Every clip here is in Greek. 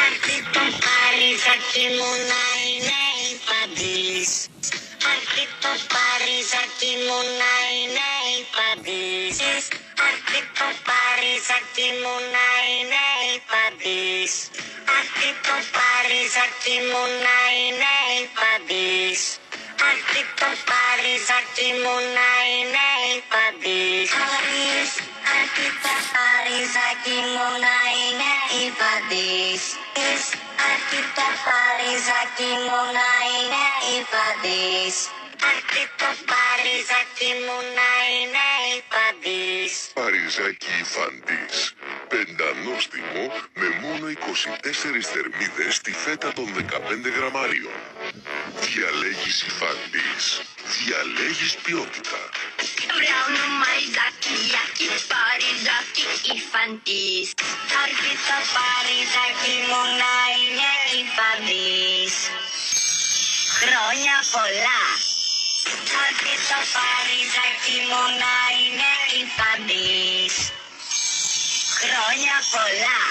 Αρθεί το παριζάκι μου να είναι υπαντής. Αρθεί το παριζάκι μου να είναι υπαντής. Αρθεί το παριζάκι μου να είναι υπαντής. Αρθεί το παριζάκι μου να είναι υπαντής. Αρθεί το παριζάκι μου να είναι υπαντής. Αρθεί το παριζάκι μου να είναι υπαντής. Αρθεί το παριζάκι μου να είναι υπαντής. Αρθεί το παριζάκι μου να είναι υπαντής. Παριζάκι υφαντής. Πεντανόστιμο με μόνο 24 θερμίδες στη φέτα των 15 γραμμάριων. Διαλέγεις υφαντής. Διαλέγεις ποιότητα. Μπράουνο μαϊζάκι, παριζάκι υφαντής. Αρθεί το παριζάκι μου να είναι υπαντής. Χρόνια πολλά. Αρθεί το παριζάκι μου να είναι υπαντής. Χρόνια πολλά.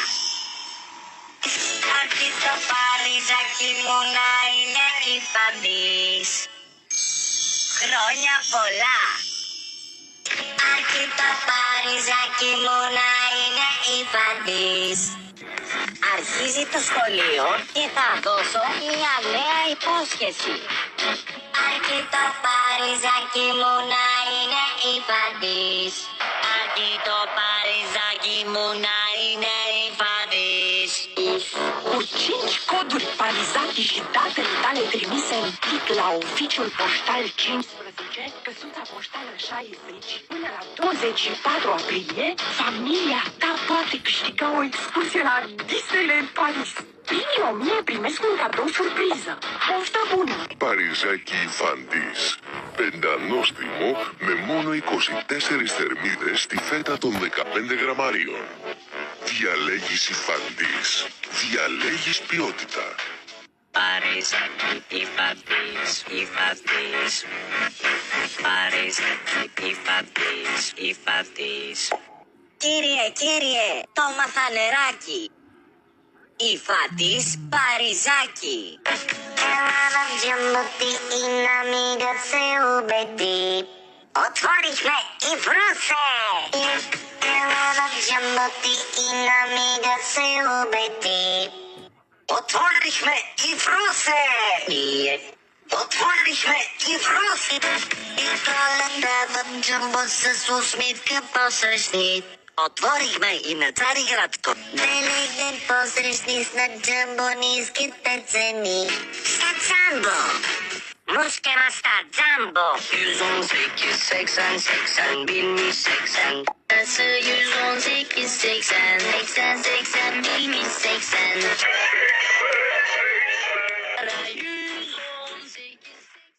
Αρθεί το παριζάκι μου να είναι υπαντής. Χρόνια πολλά. Αρθεί το παριζάκι μου να είναι υπαντής. Αρχίζει το σχολείο και θα δώσω μια νέα υπόσχεση. Αρθεί το παριζάκι μου να είναι υπαντής. Αρθεί το παριζάκι μου να είναι υπαντής. Cu 5 coduri Parizaki și datele tale trimise în plic la oficiul poștal 15, căsuța poștală 60, până la 24 aprilie, familia ta poate câștiga o excursie la Disneyland Paris. Primii 1000 primesc un cadou surpriză. Poftă bună! Παριζάκι υφαντής. Πεντανόστιμο με μόνο 24 θερμίδες στη φέτα των 15 γραμμάριων. Διαλέγεις υφαντής. Διαλέγεις ποιότητα. Παριζάκι υφαντής, υφαντής. Παριζάκι υφαντής, υφαντής. Κύριε, το μαθανεράκι. Υφαντής Παριζάκι. Έλα να τι είναι μίγα σε ουμπετή. Otwórzmy i wrócę! Ty i na miga syłbyty. Otwórzmy i wrócę! Otwórzmy i wrócę! I kalendawam jumbo se susmitka posrešnit. Otvorihme i na Carigradko. Veliki posrešnit na jumbo niskite ceni. Šta jumbo? Muskemasta Jumbo 118 80 80 bilmiş 80 Burası 118 80 80 80 bilmiş 80